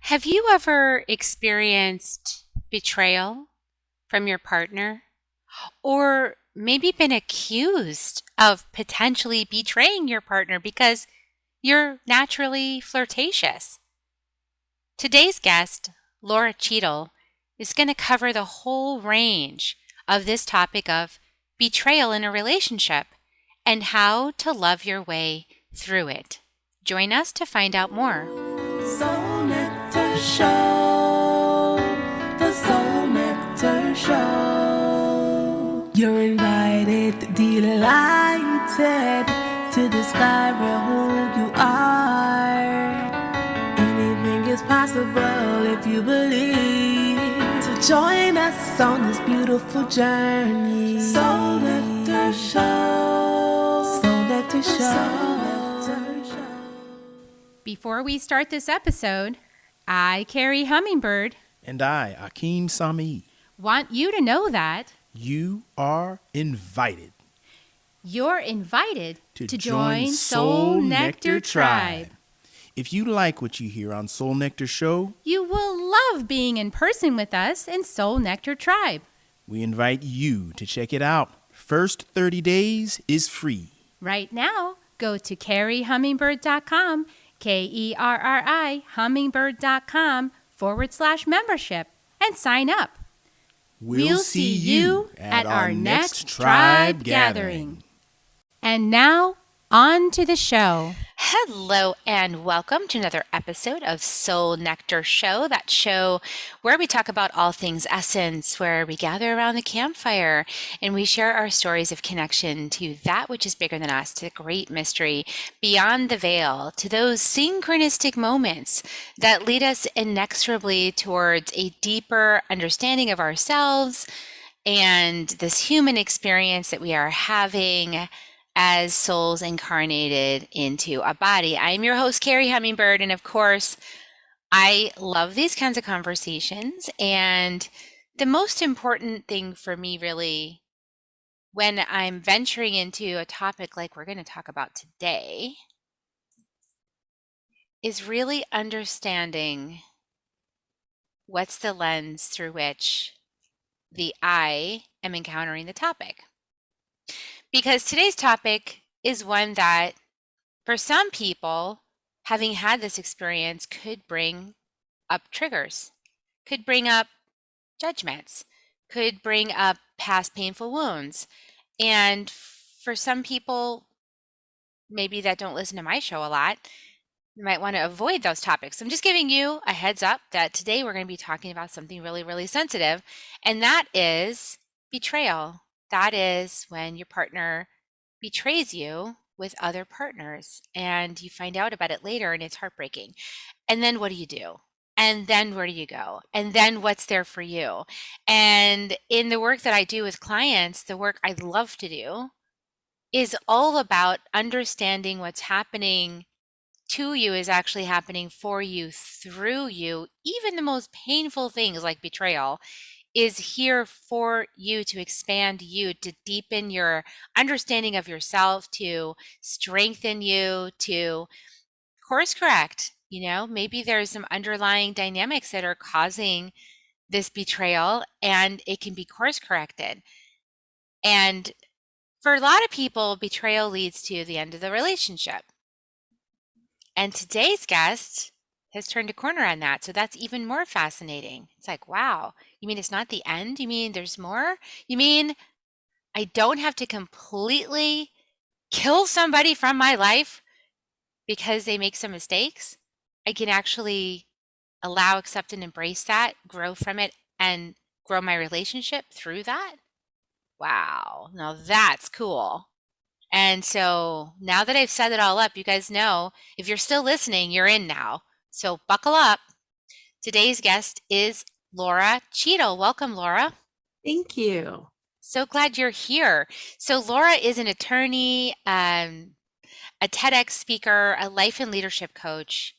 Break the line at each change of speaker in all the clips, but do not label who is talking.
Have you ever experienced betrayal from your partner? Or maybe been accused of potentially betraying your partner because you're naturally flirtatious? Today's guest, Lora Cheadle, is going to cover the whole range of this topic of betrayal in a relationship and how to love your way through it. Join us to find out more.
Soul Nectar Show, the Soul Nectar Show. You're invited, delighted to discover who you are. Anything is possible if you believe. So join us on this beautiful journey. Soul Nectar Show, Soul Nectar Show.
Before we start this episode, I, Carrie Hummingbird,
And I, Akeem Sami.
want you to know that
You are invited
you're invited
to
join Soul Nectar Tribe.
If you like what you hear on Soul Nectar Show,
You will love being in person with us in Soul Nectar Tribe.
we invite you to check it out. First 30 days is free.
Right now, go to carriehummingbird.com, KERRI hummingbird.com/membership and sign up. We'll see you at our next tribe gathering. And now, on to the show. Hello and welcome to another episode of Soul Nectar Show, that show where we talk about all things essence, where we gather around the campfire and we share our stories of connection to that which is bigger than us, to the great mystery beyond the veil, to those synchronistic moments that lead us inexorably towards a deeper understanding of ourselves and this human experience that we are having as souls incarnated into a body. I am your host, Carrie Hummingbird, and of course, I love these kinds of conversations. And the most important thing for me, really, when I'm venturing into a topic like we're going to talk about today, is really understanding what's the lens through which I am encountering the topic. Because today's topic is one that, for some people, having had this experience could bring up triggers, could bring up judgments, could bring up past painful wounds. And for some people, maybe that don't listen to my show a lot, you might want to avoid those topics. I'm just giving you a heads up that today we're going to be talking about something really, really sensitive, and that is betrayal. That is when your partner betrays you with other partners and you find out about it later and it's heartbreaking. And then what do you do? And then where do you go? And then what's there for you? And in the work that I do with clients, the work I love to do is all about understanding what's happening to you is actually happening for you, through you. Even the most painful things like betrayal is here for you, to expand you, to deepen your understanding of yourself, to strengthen you, to course correct. Maybe there's some underlying dynamics that are causing this betrayal and it can be course corrected. And for a lot of people, betrayal leads to the end of the relationship. And today's guest has turned a corner on that. So that's even more fascinating. It's like, wow, you mean it's not the end? You mean there's more? You mean I don't have to completely kill somebody from my life because they make some mistakes? I can actually allow, accept, and embrace that, grow from it, and grow my relationship through that? Wow, now that's cool. And so now that I've set it all up, you guys know, if you're still listening, you're in now. So buckle up. Today's guest is Lora Cheadle. Welcome, Lora.
Thank you.
So glad you're here. So Lora is an attorney, a Tedx speaker, a life and leadership coach,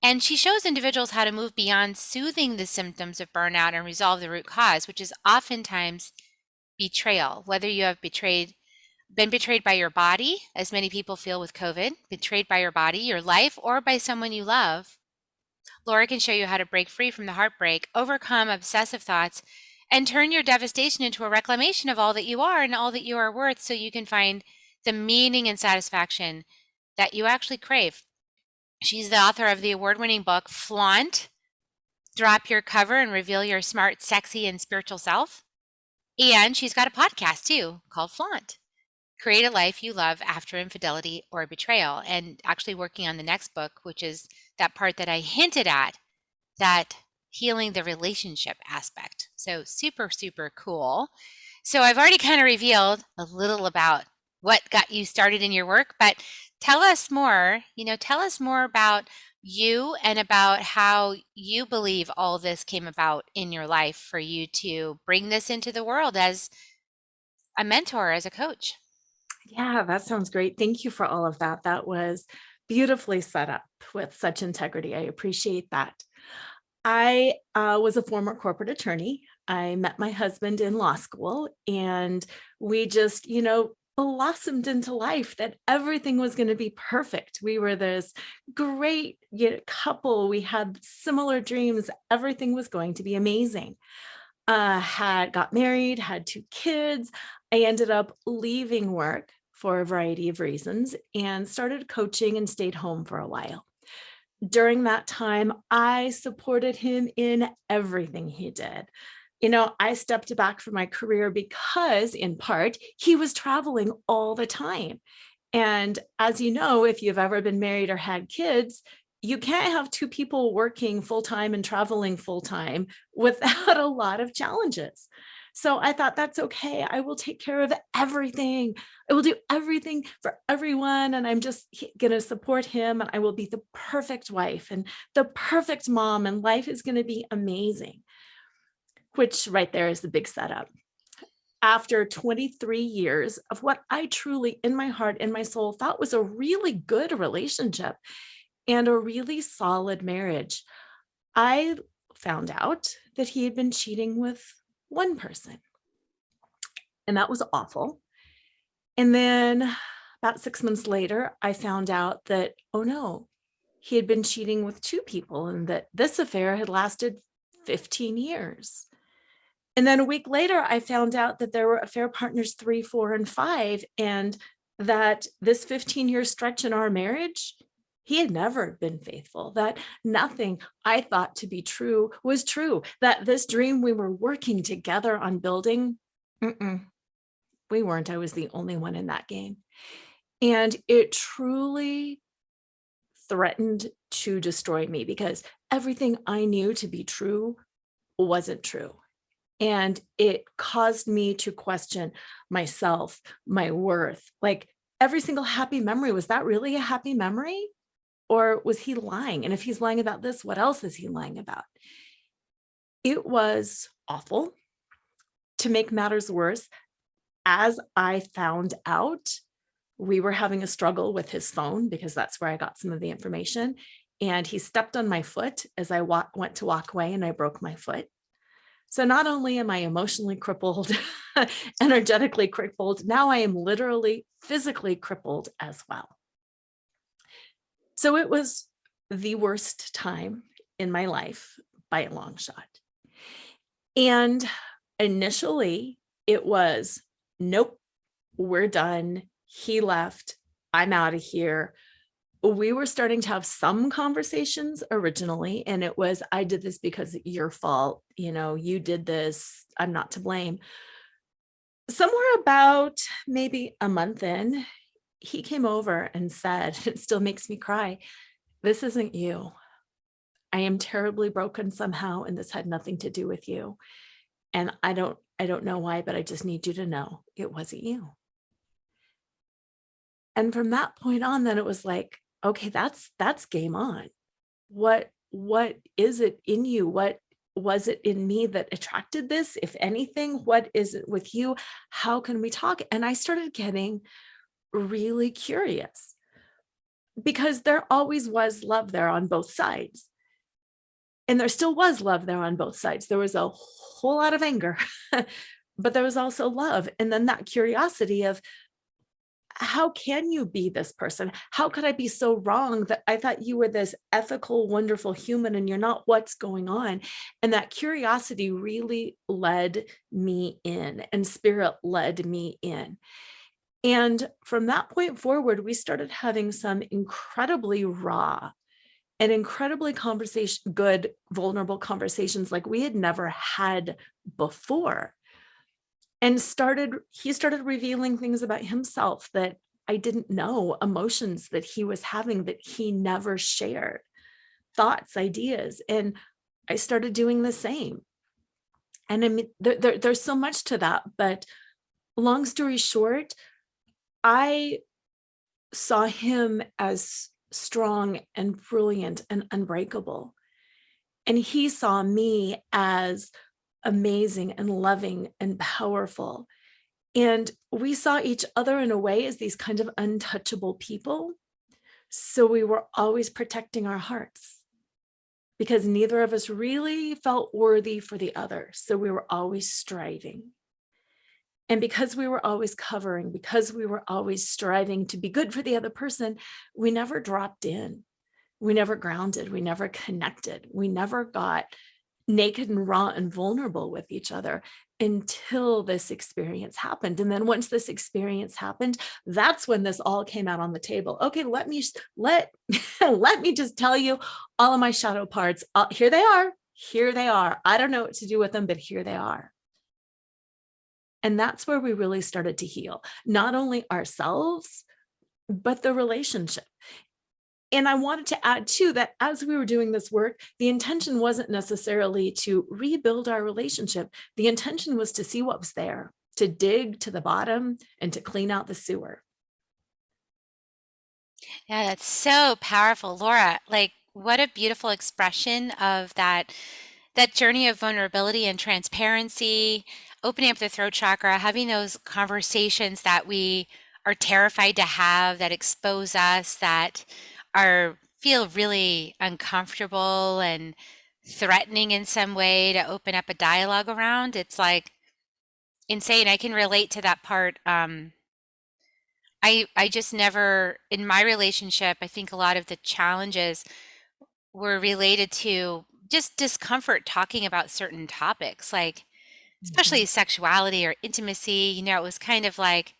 and she shows individuals how to move beyond soothing the symptoms of burnout and resolve the root cause, which is oftentimes betrayal. Whether you have been betrayed by your body, as many people feel with COVID, betrayed by your body, your life, or by someone you love, Lora can show you how to break free from the heartbreak, overcome obsessive thoughts, and turn your devastation into a reclamation of all that you are and all that you are worth, so you can find the meaning and satisfaction that you actually crave. She's the author of the award-winning book, Flaunt, Drop Your Cover and Reveal Your Smart, Sexy, and Spiritual Self. And she's got a podcast too called Flaunt, Create a Life You Love After Infidelity or Betrayal. And actually working on the next book, which is that part that I hinted at, that healing the relationship aspect. So super, super cool. So I've already kind of revealed a little about what got you started in your work, but tell us more, tell us more about you and about how you believe all this came about in your life for you to bring this into the world as a mentor, as a coach.
Yeah, that sounds great. Thank you for all of that. That was beautifully set up with such integrity. I appreciate that. I was a former corporate attorney. I met my husband in law school, and we just, blossomed into life, that everything was going to be perfect. We were this great couple. We had similar dreams. Everything was going to be amazing. Got married, had 2 kids. I ended up leaving work for a variety of reasons and started coaching and stayed home for a while. During that time, I supported him in everything he did. I stepped back from my career because, in part, he was traveling all the time. And as you know, if you've ever been married or had kids, you can't have 2 people working full-time and traveling full-time without a lot of challenges. So I thought, that's okay. I will take care of everything. I will do everything for everyone. And I'm just going to support him. And I will be the perfect wife and the perfect mom. And life is going to be amazing, which right there is the big setup. After 23 years of what I truly, in my heart, in my soul, thought was a really good relationship and a really solid marriage, I found out that he had been cheating with one person. And that was awful. And then about 6 months later, I found out that, oh no, he had been cheating with 2 people and that this affair had lasted 15 years. And then a week later, I found out that there were affair partners 3, 4, and 5, and that this 15-year stretch in our marriage, he had never been faithful, that nothing I thought to be true was true, that this dream we were working together on building, we weren't. I was the only one in that game. And it truly threatened to destroy me because everything I knew to be true wasn't true. And it caused me to question myself, my worth. Like every single happy memory, was that really a happy memory? Or was he lying? And if he's lying about this, what else is he lying about? It was awful. To make matters worse, as I found out, we were having a struggle with his phone because that's where I got some of the information. And he stepped on my foot as I went to walk away, and I broke my foot. So not only am I emotionally crippled, energetically crippled, now I am literally physically crippled as well. So it was the worst time in my life by a long shot. And initially it was, nope, we're done. He left. I'm out of here. We were starting to have some conversations originally, and it was, I did this because it's your fault. You did this. I'm not to blame. Somewhere about maybe a month in, he came over and said, it still makes me cry, this isn't you. I am terribly broken somehow, and this had nothing to do with you. And I don't know why, but I just need you to know it wasn't you. And from that point on, then it was like, okay, that's game on. What is it in you? What was it in me that attracted this? If anything, what is it with you? How can we talk? And I started getting really curious because there always was love there on both sides. And there still was love there on both sides. There was a whole lot of anger, but there was also love. And then that curiosity of, how can you be this person? How could I be so wrong that I thought you were this ethical, wonderful human and you're not? What's going on? And that curiosity really led me in, and spirit led me in. And from that point forward, we started having some incredibly raw and incredibly good, vulnerable conversations like we had never had before. And he started revealing things about himself that I didn't know, emotions that he was having that he never shared, thoughts, ideas. And I started doing the same. And I mean, there's so much to that. But long story short, I saw him as strong and brilliant and unbreakable. And he saw me as amazing and loving and powerful. And we saw each other in a way as these kind of untouchable people. So we were always protecting our hearts because neither of us really felt worthy for the other. So we were always striving. And because we were always covering, because we were always striving to be good for the other person, we never dropped in. We never grounded. We never connected. We never got naked and raw and vulnerable with each other until this experience happened. And then once this experience happened, that's when this all came out on the table. Okay, let me just tell you all of my shadow parts. Here they are. Here they are. I don't know what to do with them, but here they are. And that's where we really started to heal, not only ourselves, but the relationship. And I wanted to add too, that as we were doing this work, the intention wasn't necessarily to rebuild our relationship. The intention was to see what was there, to dig to the bottom and to clean out the sewer.
Yeah, that's so powerful, Laura. Like, what a beautiful expression of that journey of vulnerability and transparency, opening up the throat chakra, having those conversations that we are terrified to have, that expose us, that feel really uncomfortable and threatening in some way to open up a dialogue around. It's like insane. I can relate to that part. I just never, in my relationship, I think a lot of the challenges were related to just discomfort talking about certain topics, like especially sexuality or intimacy. It was kind of like,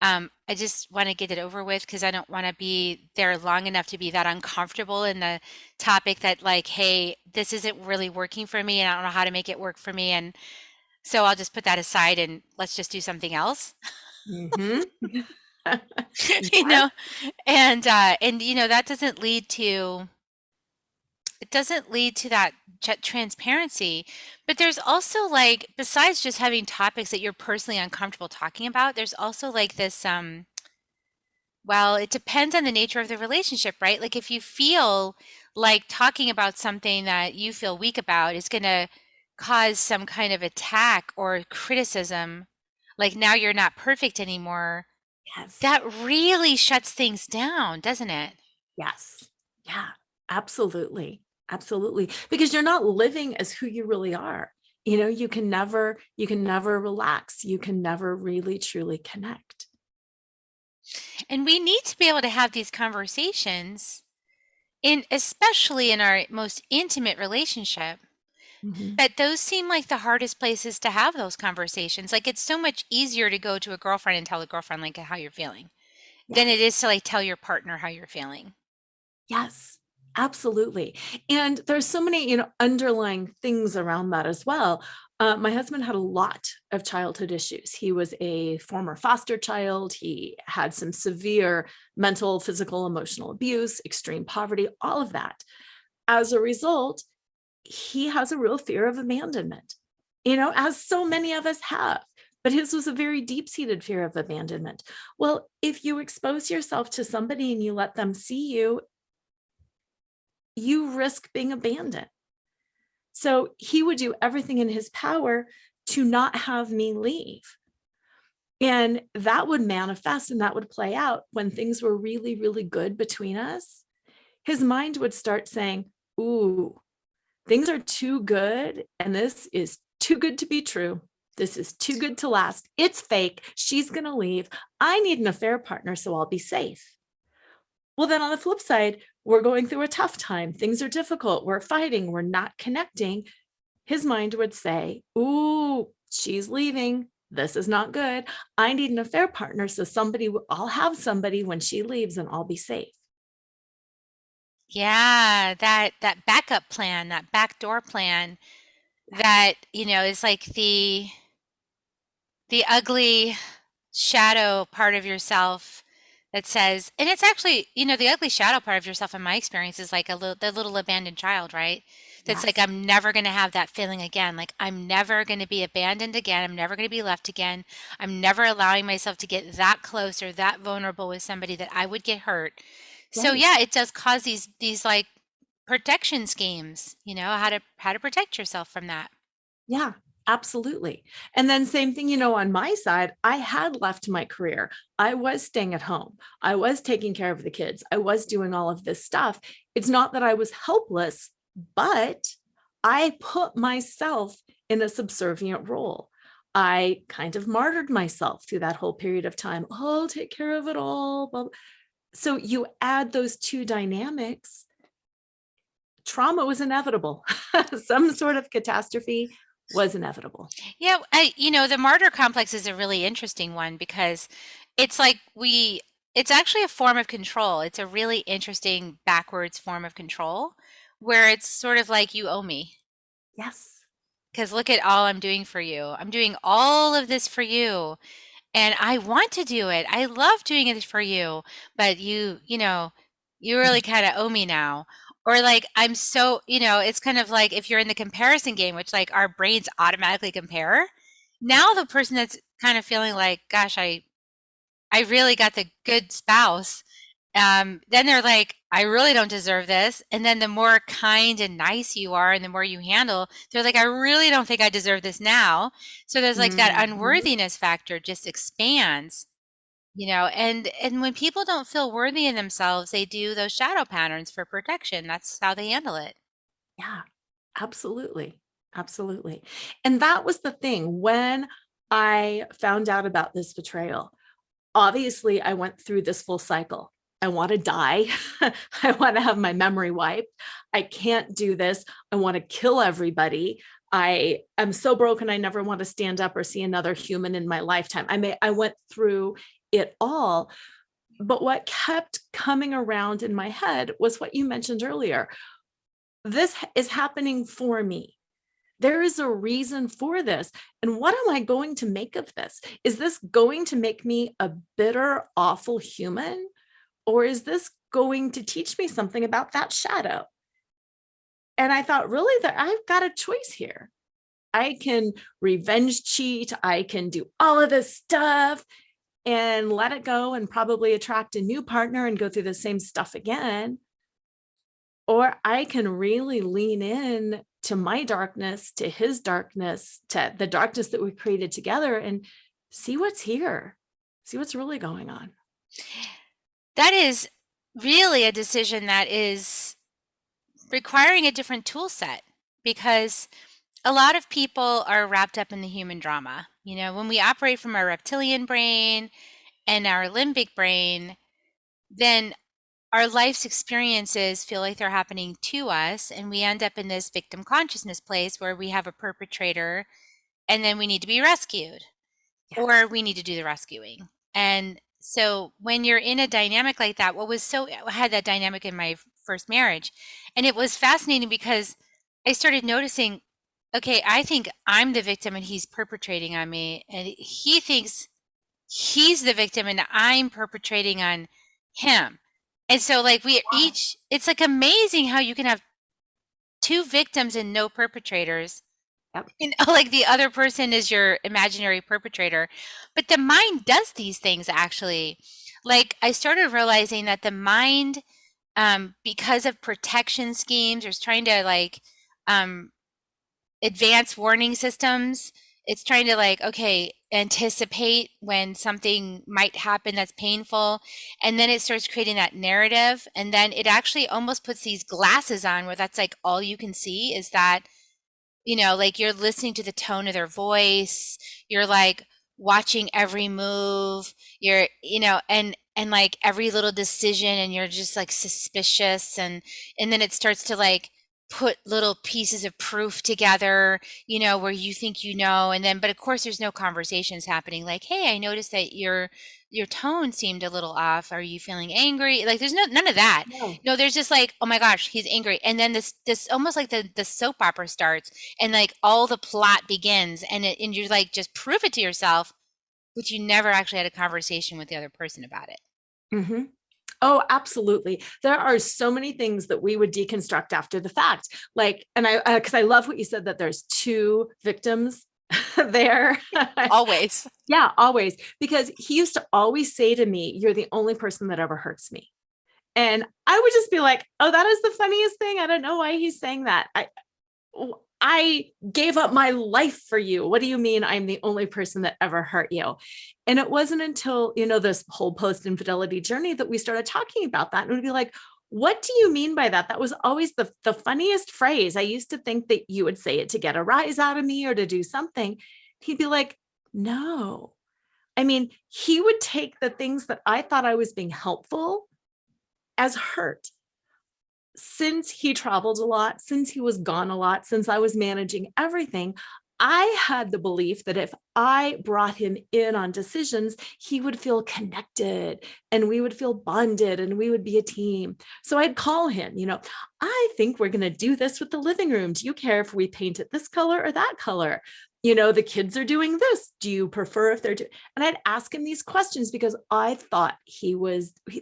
I just want to get it over with because I don't want to be there long enough to be that uncomfortable in the topic that like, hey, this isn't really working for me and I don't know how to make it work for me. And so I'll just put that aside and let's just do something else.
Mm-hmm.
And that doesn't lead to that transparency. But there's also like, besides just having topics that you're personally uncomfortable talking about, there's also like this, well, it depends on the nature of the relationship, right? Like if you feel like talking about something that you feel weak about is going to cause some kind of attack or criticism, like now you're not perfect anymore.
Yes.
That really shuts things down, doesn't it?
Yes. Yeah, absolutely. Absolutely. Because you're not living as who you really are. You can never relax. You can never really, truly connect.
And we need to be able to have these conversations especially in our most intimate relationship.
Mm-hmm.
But those seem like the hardest places to have those conversations. Like it's so much easier to go to a girlfriend and tell a girlfriend like how you're feeling than it is to like tell your partner how you're feeling.
Yes, absolutely. And there's so many, underlying things around that as well. My husband had a lot of childhood issues. He was a former foster child. He had some severe mental, physical, emotional abuse, extreme poverty, all of that. As a result, he has a real fear of abandonment, as so many of us have. But his was a very deep-seated fear of abandonment. Well, if you expose yourself to somebody and you let them see you, you risk being abandoned. So he would do everything in his power to not have me leave. And that would manifest and that would play out when things were really, really good between us. His mind would start saying, ooh, things are too good. And this is too good to be true. This is too good to last. It's fake. She's going to leave. I need an affair partner, so I'll be safe. Well, then on the flip side, we're going through a tough time. Things are difficult. We're fighting. We're not connecting. His mind would say, ooh, she's leaving. This is not good. I need an affair partner. So I'll have somebody when she leaves and I'll be safe.
Yeah, that backup plan, that backdoor plan that, is like the ugly shadow part of yourself that says, and it's actually, the ugly shadow part of yourself in my experience is like the little abandoned child, right? That's like,
Yes.
I'm never going to have that feeling again. Like, I'm never going to be abandoned again. I'm never going to be left again. I'm never allowing myself to get that close or that vulnerable with somebody that I would get hurt. So
Right.
yeah, it does cause these like protection schemes, how to protect yourself from that.
Yeah, absolutely. And then same thing, on my side, I had left my career. I was staying at home. I was taking care of the kids. I was doing all of this stuff. It's not that I was helpless, but I put myself in a subservient role. I kind of martyred myself through that whole period of time. Oh, I'll take care of it all. Well, so you add those two dynamics, trauma was inevitable. Some sort of catastrophe was inevitable.
Yeah, the martyr complex is a really interesting one because it's like it's actually a form of control. It's a really interesting backwards form of control where it's sort of like you owe me
Yes.
because look at all I'm doing for you. I'm doing all of this for you and I want to do it. I love doing it for you, but you really kind of owe me now. Or like I'm so, it's kind of like if you're in the comparison game, which like our brains automatically compare. Now the person that's kind of feeling like, gosh, I really got the good spouse. Then they're like, I really don't deserve this. And then the more kind and nice you are and the more you handle, they're like, I really don't think I deserve this now. So there's like that
Mhm.
unworthiness factor just expands, and when people don't feel worthy in themselves, they do those shadow patterns for protection. That's how they handle it.
Yeah, absolutely. Absolutely. And that was the thing when I found out about this betrayal. Obviously, I went through this full cycle. I want to die. I want to have my memory wiped. I can't do this. I want to kill everybody. I am so broken. I never want to stand up or see another human in my lifetime. I went through it all. But what kept coming around in my head was what you mentioned earlier. This is happening for me. There is a reason for this. And what am I going to make of this? Is this going to make me a bitter, awful human? Or is this going to teach me something about that shadow? And I thought, really, that I've got a choice here. I can revenge cheat. I can do all of this stuff and let it go and probably attract a new partner and go through the same stuff again. Or I can really lean in to my darkness, to his darkness, to the darkness that we created together and see what's here, see what's really going on.
That is really a decision that is requiring a different tool set because a lot of people are wrapped up in the human drama. When we operate from our reptilian brain and our limbic brain, then our life's experiences feel like they're happening to us, and we end up in this victim consciousness place where we have a perpetrator and then we need to be rescued or
Yes.
we need to do the rescuing. And so when you're in a dynamic like that, I had that dynamic in my first marriage, and it was fascinating because I started noticing, okay, I think I'm the victim and he's perpetrating on me, and he thinks he's the victim and I'm perpetrating on him. And so like
Wow.
it's like amazing how you can have two victims and no perpetrators.
Yep.
Like the other person is your imaginary perpetrator. But the mind does these things actually. Like I started realizing that the mind, because of protection schemes or is trying to like um, advanced warning systems, it's trying to like, okay, anticipate when something might happen that's painful. And then it starts creating that narrative. And then it actually almost puts these glasses on where that's like all you can see is that like you're listening to the tone of their voice, you're like watching every move, you're, and like every little decision, and you're just like suspicious, and then it starts to like put little pieces of proof together, where you think, and then, but of course there's no conversations happening like, hey, I noticed that your tone seemed a little off. Are you feeling angry? Like there's none of that.
No.
No, there's just like, oh my gosh, he's angry. And then this almost like the soap opera starts, and like all the plot begins, and you're like, just prove it to yourself, but you never actually had a conversation with the other person about it.
Mm-hmm. Oh, absolutely. There are so many things that we would deconstruct after the fact. Like, and because I love what you said, that there's two victims there.
Always.
Yeah, always. Because he used to always say to me, you're the only person that ever hurts me. And I would just be like, oh, that is the funniest thing. I don't know why he's saying that. I gave up my life for you. What do you mean I'm the only person that ever hurt you? And it wasn't until, this whole post-infidelity journey that we started talking about that. And we'd be like, what do you mean by that? That was always the funniest phrase. I used to think that you would say it to get a rise out of me or to do something. He'd be like, no. I mean, he would take the things that I thought I was being helpful as hurt. Since he traveled a lot, since he was gone a lot, since I was managing everything, I had the belief that if I brought him in on decisions, he would feel connected and we would feel bonded and we would be a team. So I'd call him, I think we're going to do this with the living room. Do you care if we paint it this color or that color? The kids are doing this. Do you prefer if they're doing? And I'd ask him these questions because I thought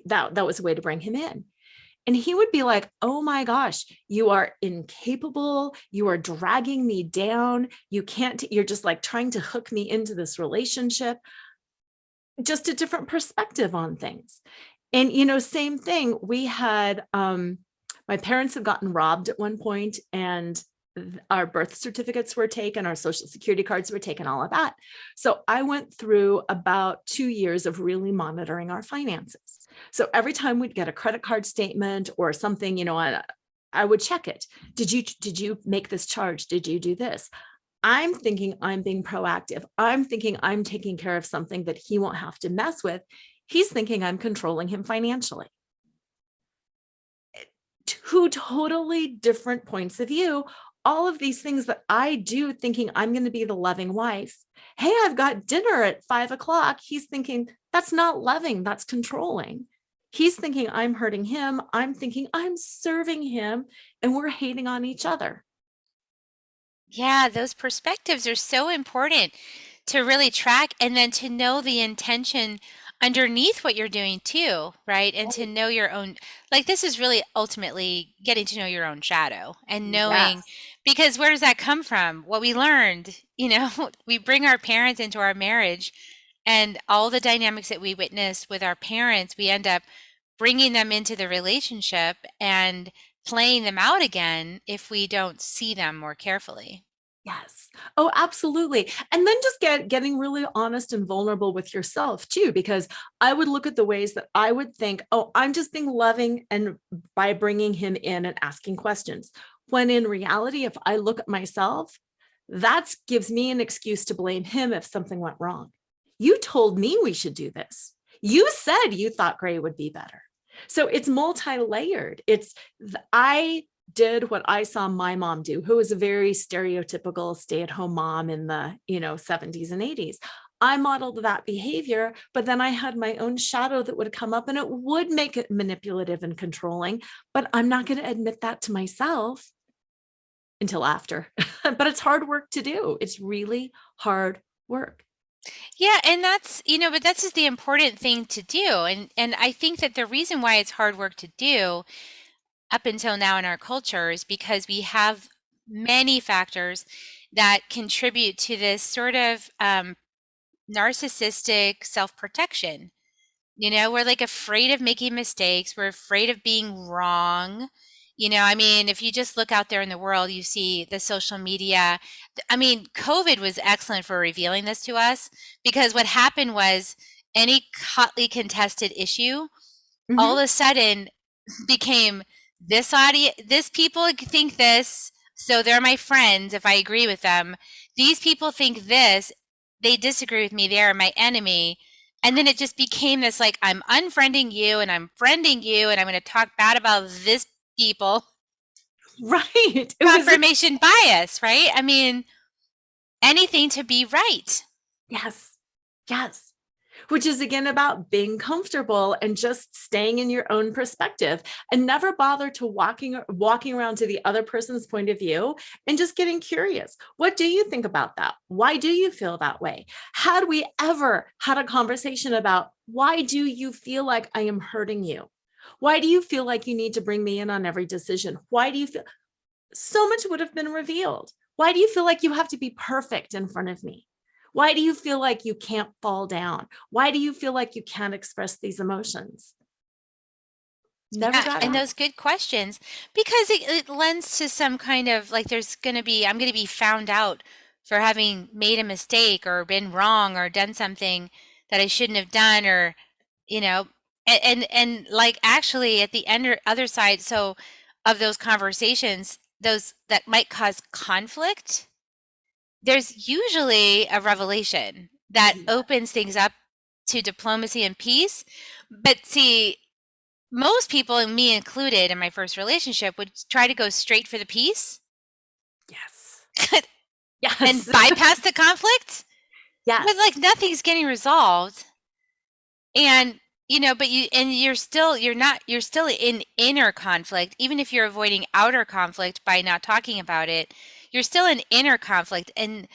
that was a way to bring him in. And he would be like, oh my gosh, you are incapable. You are dragging me down. You can't, you're just like trying to hook me into this relationship. Just a different perspective on things. And, same thing. We had, my parents had gotten robbed at one point, and our birth certificates were taken, our social security cards were taken, all of that. So I went through about 2 years of really monitoring our finances. So every time we'd get a credit card statement or something, I would check it. Did you make this charge? Did you do this? I'm thinking I'm being proactive. I'm thinking I'm taking care of something that he won't have to mess with. He's thinking I'm controlling him financially. Two totally different points of view. All of these things that I do thinking I'm going to be the loving wife. Hey, I've got dinner at 5:00. He's thinking that's not loving, that's controlling. He's thinking I'm hurting him. I'm thinking I'm serving him, and we're hating on each other.
Yeah, those perspectives are so important to really track, and then to know the intention underneath what you're doing too, right? And to know your own, like this is really ultimately getting to know your own shadow and knowing,
Yes.
because where does that come from? What we learned, we bring our parents into our marriage, and all the dynamics that we witness with our parents, we end up bringing them into the relationship and playing them out again if we don't see them more carefully.
Yes. Oh, absolutely. And then just getting really honest and vulnerable with yourself too, because I would look at the ways that I would think, oh, I'm just being loving and by bringing him in and asking questions. When in reality, if I look at myself, that gives me an excuse to blame him if something went wrong. You told me we should do this. You said you thought gray would be better. So it's multi-layered. I did what I saw my mom do, who was a very stereotypical stay-at-home mom in the 70s and 80s. I modeled that behavior, but then I had my own shadow that would come up and it would make it manipulative and controlling, but I'm not going to admit that to myself until after. But it's hard work to do. It's really hard work.
Yeah, and that's, but that's just the important thing to do. And I think that the reason why it's hard work to do up until now in our culture is because we have many factors that contribute to this sort of narcissistic self-protection. We're like afraid of making mistakes. We're afraid of being wrong. I mean, if you just look out there in the world, you see the social media. I mean, COVID was excellent for revealing this to us, because what happened was any hotly contested issue all of a sudden became this audience, this people think this, So they're my friends if I agree with them. These people think this, they disagree with me, they're my enemy. And then it just became this like, I'm unfriending you and I'm friending you and I'm going to talk bad about this people.
Right. It was
Confirmation bias, right? I mean, anything to be right.
yes. Yes. Which is again about being comfortable and just staying in your own perspective and never bother to walking around to the other person's point of view and just getting curious. What do you think about that? Why do you feel that way? Had we ever had a conversation about why do you feel like I am hurting you? Why do you feel like you need to bring me in on every decision? Why do you feel so much would have been revealed? Why do you feel like you have to be perfect in front of me? Why do you feel like you can't fall down? Why do you feel like you can't express these emotions? Never got
And
it.
those good questions, because it lends to some kind of like I'm going to be found out for having made a mistake or been wrong or done something that I shouldn't have done, or, you know, and like actually at the other side, so of those conversations, those that might cause conflict, there's usually a revelation that opens things up to diplomacy and peace. But see, most people, and me included in my first relationship, would try to go straight for the peace
Yes.
and
Yes.
bypass the conflict.
Yes.
But like nothing's getting resolved. And but you're still in inner conflict, even if you're avoiding outer conflict by not talking about it. You're still in inner conflict, and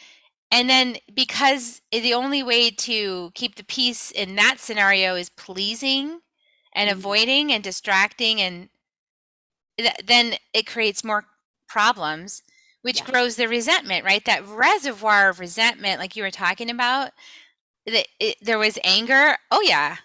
then because the only way to keep the peace in that scenario is pleasing and avoiding and distracting, and then it creates more problems, which grows the resentment, right? That reservoir of resentment, like you were talking about, there was anger. Oh yeah.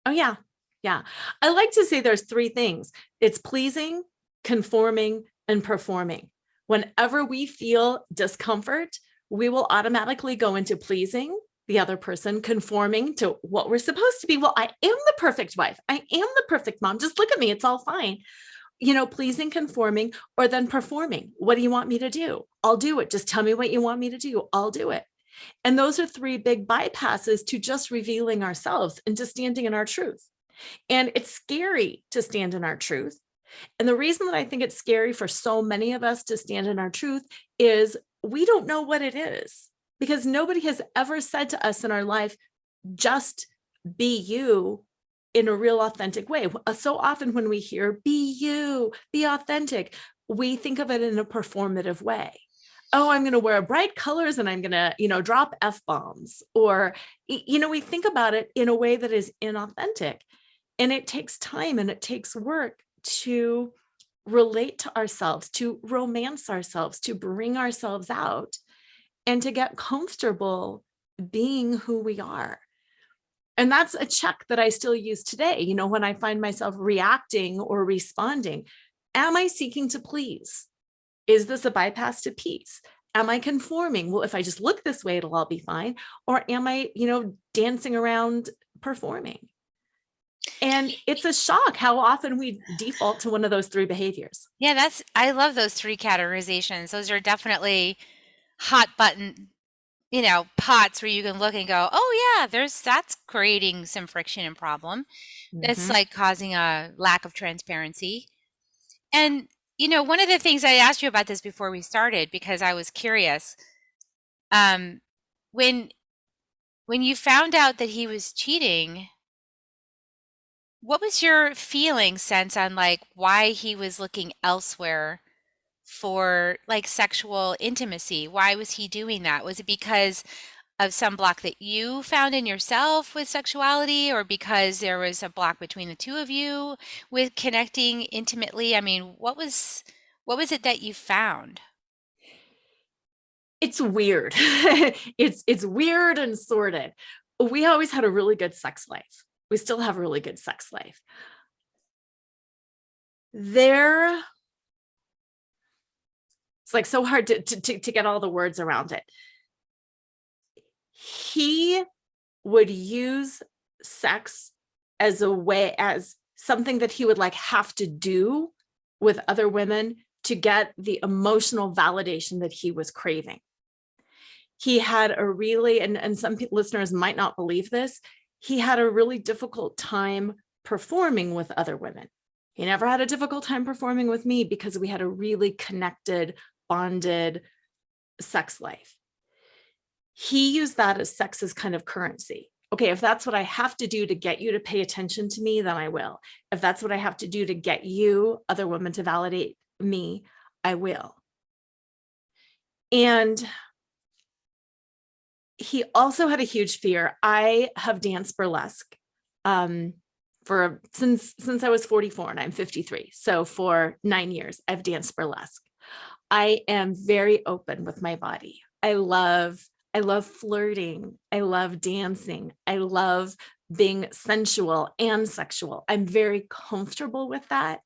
Oh yeah. Yeah. I like to say there's three things. It's pleasing, conforming, and performing. Whenever we feel discomfort, we will automatically go into pleasing the other person, conforming to what we're supposed to be. Well, I am the perfect wife. I am the perfect mom. Just look at me. It's all fine. Pleasing, conforming, or then performing. What do you want me to do? I'll do it. Just tell me what you want me to do. I'll do it. And those are three big bypasses to just revealing ourselves and to standing in our truth. And it's scary to stand in our truth. And the reason that I think it's scary for so many of us to stand in our truth is we don't know what it is, because nobody has ever said to us in our life, just be you in a real authentic way. So often when we hear be you, be authentic, we think of it in a performative way. Oh, I'm going to wear bright colors and I'm going to, drop F-bombs, or, we think about it in a way that is inauthentic. And it takes time and it takes work to relate to ourselves, to romance ourselves, to bring ourselves out, and to get comfortable being who we are. And that's a check that I still use today. When I find myself reacting or responding, am I seeking to please? Is this a bypass to peace? Am I conforming? Well, if I just look this way, it'll all be fine. Or am I, dancing around performing? And it's a shock how often we default to one of those three behaviors.
Yeah, I love those three categorizations. Those are definitely hot button, pots where you can look and go, oh yeah, that's creating some friction and problem. That's like causing a lack of transparency. And, one of the things I asked you about this before we started, because I was curious, when you found out that he was cheating, what was your sense on like why he was looking elsewhere for like sexual intimacy? Why was he doing that? Was it because of some block that you found in yourself with sexuality, or because there was a block between the two of you with connecting intimately? I mean, what was it that you found?
It's weird. It's weird and sordid. We always had a really good sex life. We still have a really good sex life. It's like so hard to get all the words around it. He would use sex as something that he would like have to do with other women to get the emotional validation that he was craving. He had a really, and some listeners might not believe this, he had a really difficult time performing with other women. He never had a difficult time performing with me because we had a really connected, bonded sex life. He used that as sex as kind of currency. Okay, if that's what I have to do to get you to pay attention to me, then I will. If that's what I have to do to get you, other women, to validate me, I will. And he also had a huge fear. I have danced burlesque since I was 44 and I'm 53. So for 9 years, I've danced burlesque. I am very open with my body. I love flirting. I love dancing. I love being sensual and sexual. I'm very comfortable with that.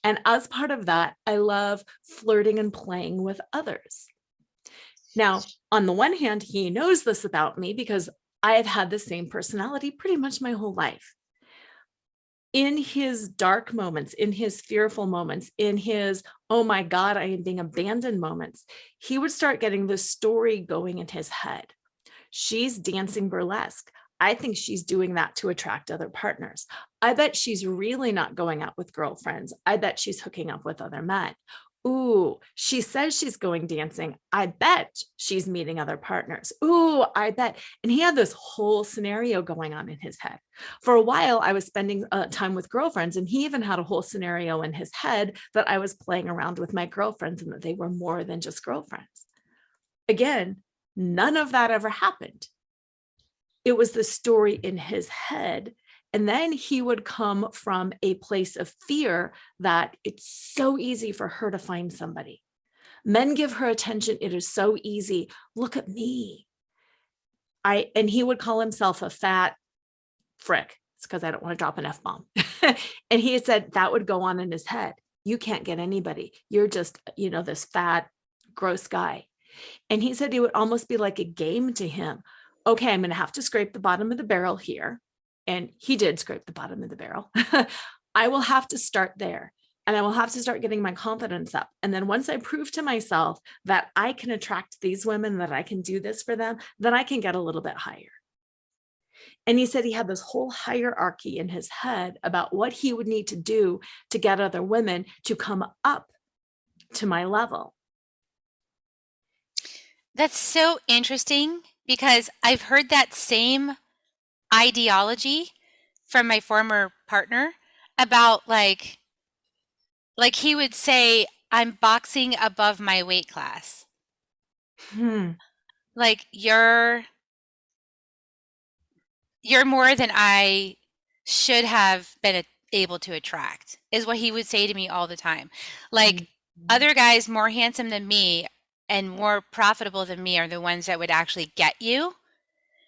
And as part of that, I love flirting and playing with others. Now, on the one hand, he knows this about me because I have had the same personality pretty much my whole life. In his dark moments, in his fearful moments, in his, oh my God, I am being abandoned moments, he would start getting this story going in his head. She's dancing burlesque. I think she's doing that to attract other partners. I bet she's really not going out with girlfriends. I bet she's hooking up with other men. Ooh, she says she's going dancing. I bet she's meeting other partners. Ooh, I bet. And he had this whole scenario going on in his head. For a while, I was spending time with girlfriends, and he even had a whole scenario in his head that I was playing around with my girlfriends and that they were more than just girlfriends. Again, none of that ever happened. It was the story in his head. And then he would come from a place of fear that it's so easy for her to find somebody. Men give her attention. It is so easy. Look at me. And he would call himself a fat frick. It's because I don't want to drop an F-bomb. And he had said that would go on in his head. You can't get anybody. You're just, this fat, gross guy. And he said it would almost be like a game to him. Okay, I'm going to have to scrape the bottom of the barrel here. And he did scrape the bottom of the barrel. I will have to start there, and I will have to start getting my confidence up. And then once I prove to myself that I can attract these women, that I can do this for them, then I can get a little bit higher. And he said he had this whole hierarchy in his head about what he would need to do to get other women to come up to my level.
That's so interesting because I've heard that same ideology from my former partner about like he would say, I'm boxing above my weight class. Like you're more than I should have been able to attract, is what he would say to me all the time. Like other guys more handsome than me and more profitable than me are the ones that would actually get you.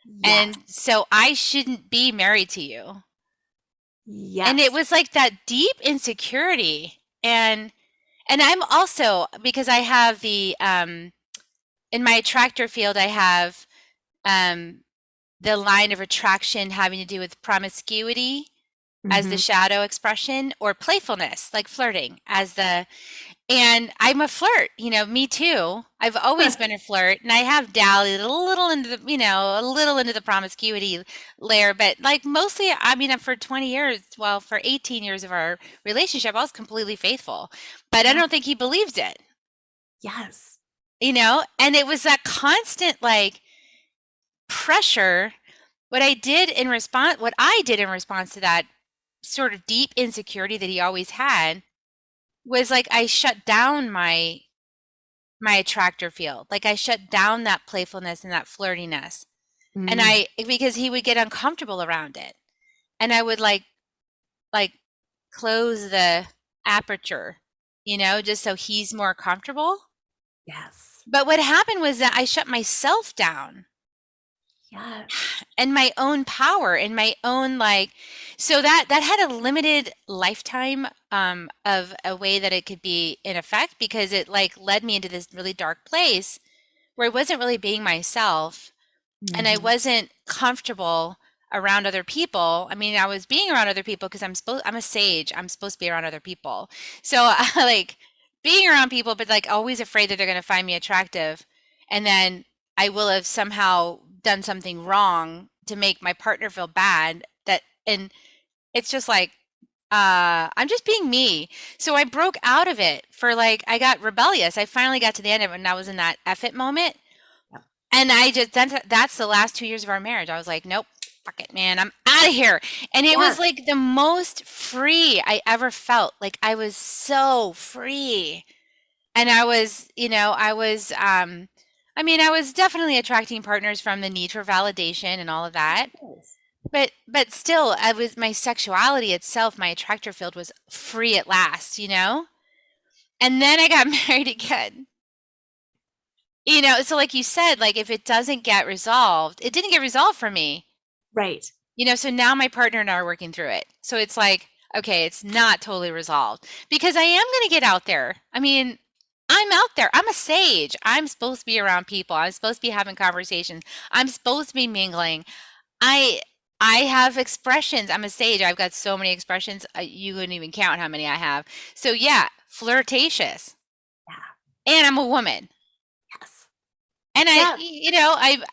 Yes. And so I shouldn't be married to you. Yes. And it was like that deep insecurity. And I'm also, because I have the, in my attractor field, I have the line of attraction having to do with promiscuity as the shadow expression, or playfulness, like flirting as the, and I'm a flirt, me too. I've always been a flirt, and I have dallied a little into the promiscuity layer, but like mostly, for 20 years, for 18 years of our relationship, I was completely faithful, but I don't think he believes it.
Yes.
And it was that constant like pressure. What I did in response to that sort of deep insecurity that he always had was like I shut down my attractor field. Like I shut down that playfulness and that flirtiness. And because he would get uncomfortable around it. And I would like close the aperture, just so he's more comfortable.
Yes.
But what happened was that I shut myself down.
Yes.
And my own power and my own so that had a limited lifetime of a way that it could be in effect, because it led me into this really dark place where I wasn't really being myself, and I wasn't comfortable around other people. I was being around other people because I'm a sage. I'm supposed to be around other people. So being around people, but like always afraid that they're going to find me attractive. And then I will have somehow done something wrong to make my partner feel bad. And it's just like, I'm just being me. So I broke out of it for like, I got rebellious. I finally got to the end of it and I was in that F it moment.
Yep.
And that's the last 2 years of our marriage. I was like, nope, fuck it, man. I'm out of here. And it was like the most free I ever felt. Like I was so free. And I was, I was definitely attracting partners from the need for validation and all of that. But still, my sexuality itself, my attractor field was free at last, And then I got married again. So like you said, like if it doesn't get resolved, it didn't get resolved for me.
Right.
So now my partner and I are working through it. So it's like, okay, it's not totally resolved because I am going to get out there. I mean, I'm out there. I'm a sage. I'm supposed to be around people. I'm supposed to be having conversations. I'm supposed to be mingling. I have expressions. I'm a sage. I've got so many expressions. You couldn't even count how many I have. So yeah, flirtatious.
Yeah.
And I'm a woman.
Yes.
And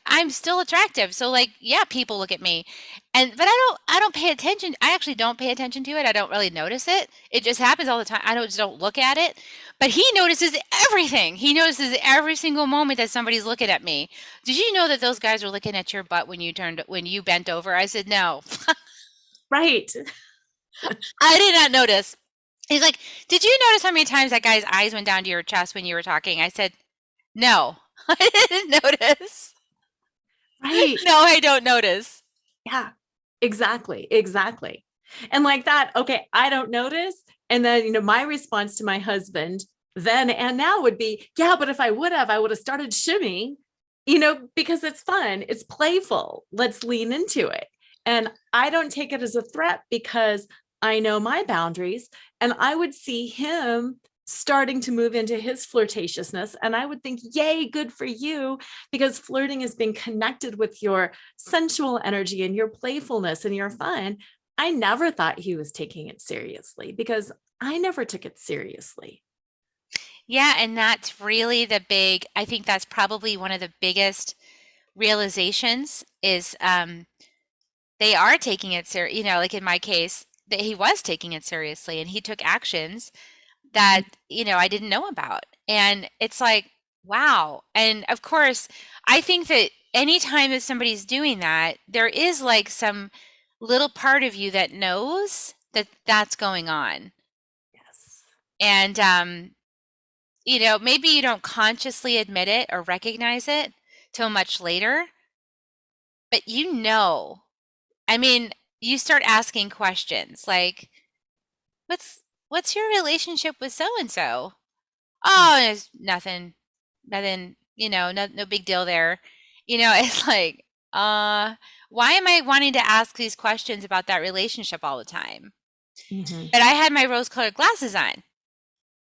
I'm still attractive. So like, yeah, people look at me but I don't pay attention. I actually don't pay attention to it. I don't really notice it. It just happens all the time. I just don't look at it, but he notices everything. He notices every single moment that somebody's looking at me. Did you know that those guys were looking at your butt when you bent over? I said, no.
Right.
I did not notice. He's like, did you notice how many times that guy's eyes went down to your chest when you were talking? I said, no. I didn't notice.
Right.
No, I don't notice.
Yeah, exactly. And like that, okay, I don't notice. And then, my response to my husband then and now would be, yeah, but if I would have started shimmying, because it's fun, it's playful. Let's lean into it. And I don't take it as a threat because I know my boundaries and I would see him starting to move into his flirtatiousness. And I would think, yay, good for you, because flirting has been connected with your sensual energy and your playfulness and your fun. I never thought he was taking it seriously because I never took it seriously.
Yeah. And that's really I think that's probably one of the biggest realizations is they are taking it serious, like in my case, that he was taking it seriously and he took actions that, I didn't know about. And it's like, wow. And of course, I think that anytime that somebody's doing that, there is like some little part of you that knows that that's going on.
Yes.
And, maybe you don't consciously admit it or recognize it till much later, but I mean, you start asking questions like, what's your relationship with so-and-so? Oh, it's nothing, no big deal there. It's like, why am I wanting to ask these questions about that relationship all the time?
Mm-hmm.
But I had my rose-colored glasses on.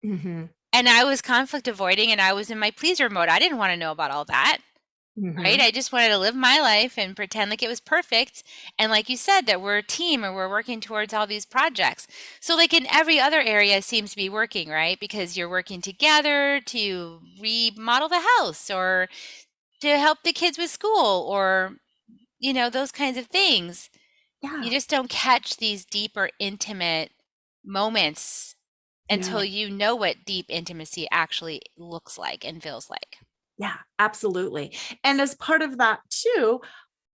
Mm-hmm.
And I was conflict avoiding and I was in my pleaser mode. I didn't want to know about all that.
Mm-hmm.
Right? I just wanted to live my life and pretend like it was perfect. And like you said, that we're a team and we're working towards all these projects. So like in every other area seems to be working, right? Because you're working together to remodel the house or to help the kids with school or, those kinds of things.
Yeah.
You just don't catch these deeper, intimate moments until you know what deep intimacy actually looks like and feels like.
Yeah, absolutely. And as part of that too,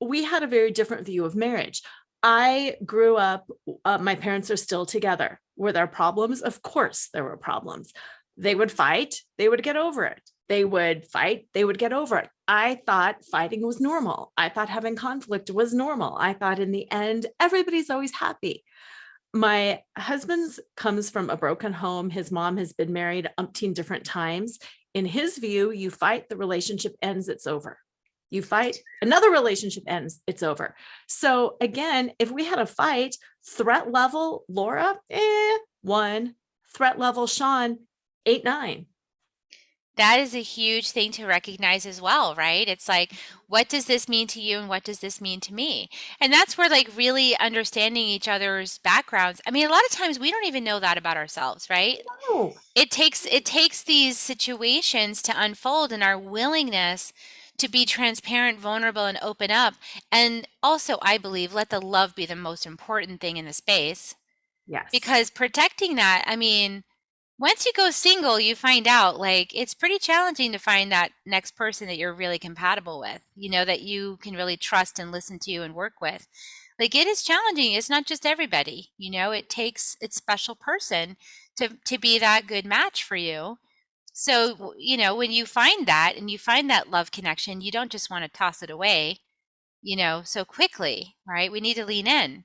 we had a very different view of marriage. I grew up, my parents are still together. Were there problems? Of course there were problems. They would fight, they would get over it. They would fight, they would get over it. I thought fighting was normal. I thought having conflict was normal. I thought in the end, everybody's always happy. My husband's comes from a broken home. His mom has been married umpteen different times. In his view, you fight, the relationship ends, it's over. You fight, another relationship ends, it's over. So again, if we had a fight, threat level, Lora, 1, threat level, Sean, 8, 9.
That is a huge thing to recognize as well, right? It's like, what does this mean to you and what does this mean to me? And that's where like really understanding each other's backgrounds. I mean, a lot of times we don't even know that about ourselves, right?
Oh,
It takes these situations to unfold and our willingness to be transparent, vulnerable, and open up. And also, I believe, let the love be the most important thing in the space,
yes.
because protecting that, I mean, once you go single, you find out like it's pretty challenging to find that next person that you're really compatible with, that you can really trust and listen to and work with. Like it is challenging. It's not just everybody, it takes its special person to be that good match for you. So, when you find that and you find that love connection, you don't just want to toss it away, so quickly, right? We need to lean in.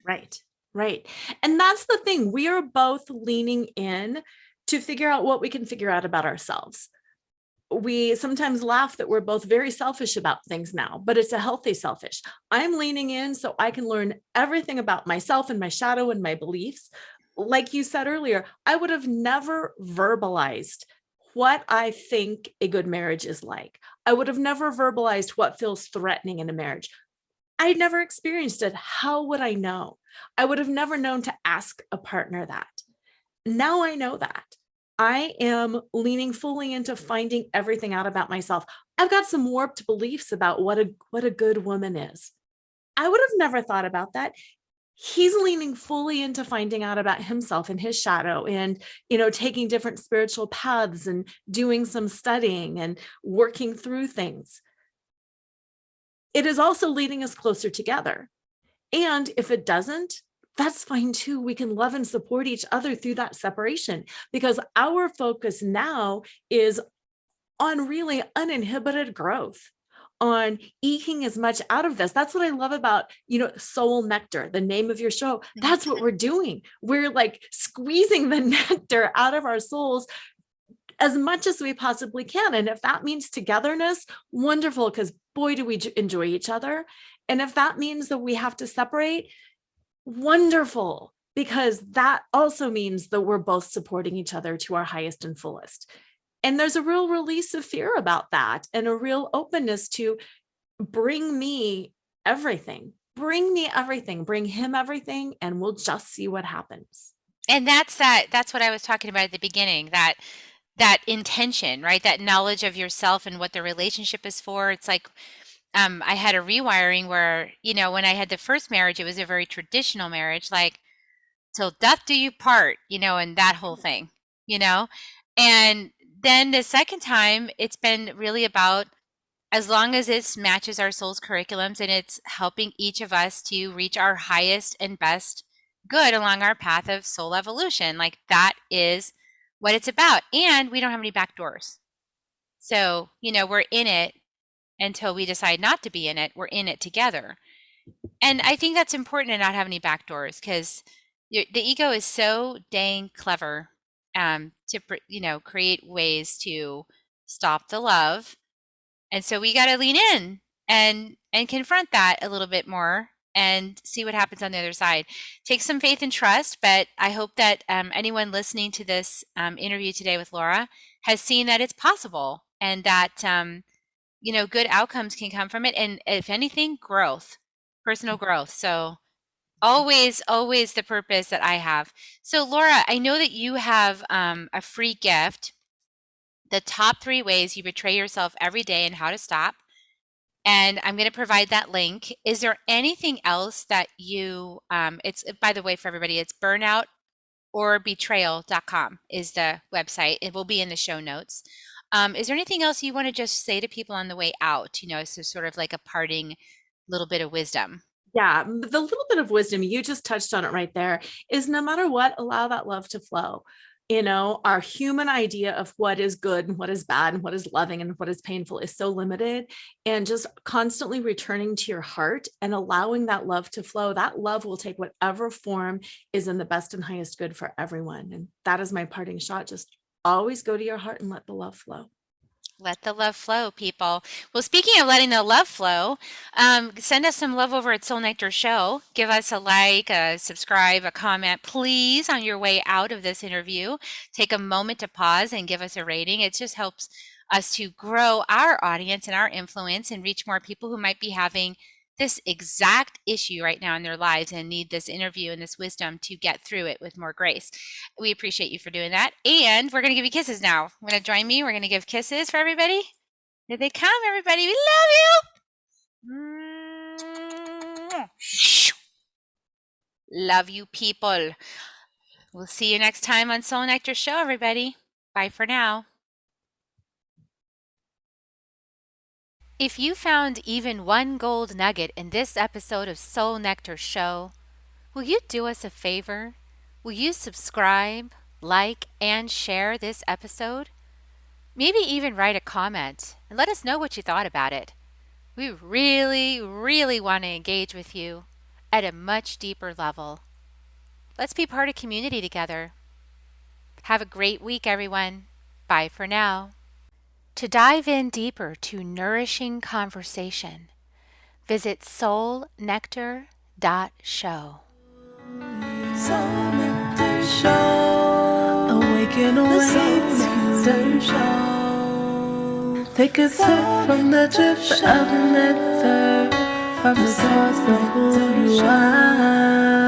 Right. Right. And that's the thing. We are both leaning in to figure out what we can figure out about ourselves. We sometimes laugh that we're both very selfish about things now, but it's a healthy selfish. I'm leaning in so I can learn everything about myself and my shadow and my beliefs. Like you said earlier, I would have never verbalized what I think a good marriage is like. I would have never verbalized what feels threatening in a marriage. I never experienced it. How would I know? I would have never known to ask a partner that. Now I know that. I am leaning fully into finding everything out about myself. I've got some warped beliefs about what a good woman is. I would have never thought about that. He's leaning fully into finding out about himself and his shadow and, taking different spiritual paths and doing some studying and working through things. It is also leading us closer together. And if it doesn't, that's fine too. We can love and support each other through that separation, because our focus now is on really uninhibited growth, on eking as much out of this. That's what I love about, Soul Nectar, the name of your show. That's what we're doing. We're like squeezing the nectar out of our souls as much as we possibly can. And if that means togetherness, wonderful, because boy, do we enjoy each other. And if that means that we have to separate, wonderful, because that also means that we're both supporting each other to our highest and fullest. And there's a real release of fear about that and a real openness to bring me everything, bring him everything, and we'll just see what happens.
And that's what I was talking about at the beginning, that intention, right? That knowledge of yourself and what the relationship is for. It's like, I had a rewiring where, when I had the first marriage, it was a very traditional marriage, like till death do you part, and that whole thing, and then the second time it's been really about, as long as it matches our soul's curriculums and it's helping each of us to reach our highest and best good along our path of soul evolution, like that is what it's about. And we don't have any back doors. So, we're in it until we decide not to be in it. We're in it together. And I think that's important to not have any back doors, because the ego is so dang clever to create ways to stop the love. And so we got to lean in and confront that a little bit more and see what happens on the other side. Take some faith and trust, but I hope that anyone listening to this interview today with Lora has seen that it's possible, and that good outcomes can come from it. And if anything, growth, personal growth. So always the purpose that I have. So Lora, I know that you have a free gift, the top 3 ways you betray yourself every day and how to stop. And I'm going to provide that link. Is there anything else that you, it's, by the way, for everybody, it's burnout-or-betrayal.com is the website. It will be in the show notes. Is there anything else you want to just say to people on the way out, so sort of like a parting little bit of wisdom?
Yeah, the little bit of wisdom, you just touched on it right there, is no matter what, allow that love to flow. Our human idea of what is good and what is bad and what is loving and what is painful is so limited, and just constantly returning to your heart and allowing that love to flow. That love will take whatever form is in the best and highest good for everyone. And that is my parting shot. Just always go to your heart and let the love flow.
Let the love flow, people. Well, speaking of letting the love flow, send us some love over at Soul Nectar Show. Give us a like, a subscribe, a comment, please, on your way out of this interview. Take a moment to pause and give us a rating. It just helps us to grow our audience and our influence and reach more people who might be having this exact issue right now in their lives and need this interview and this wisdom to get through it with more grace. We appreciate you for doing that. And we're going to give you kisses now. Want to join me? We're going to give kisses for everybody. Here they come, everybody. We love you. Love you, people. We'll see you next time on Soul Nectar Show, everybody. Bye for now. If you found even one gold nugget in this episode of Soul Nectar Show, will you do us a favor? Will you subscribe, like, and share this episode? Maybe even write a comment and let us know what you thought about it. We really, really want to engage with you at a much deeper level. Let's be part of community together. Have a great week, everyone. Bye for now. To dive in deeper to nourishing conversation, visit soulnectar.show.
Soul Nectar Show. Awaken, awake, Nectar Show. Take a sip from the drip of nectar from the source of who you are.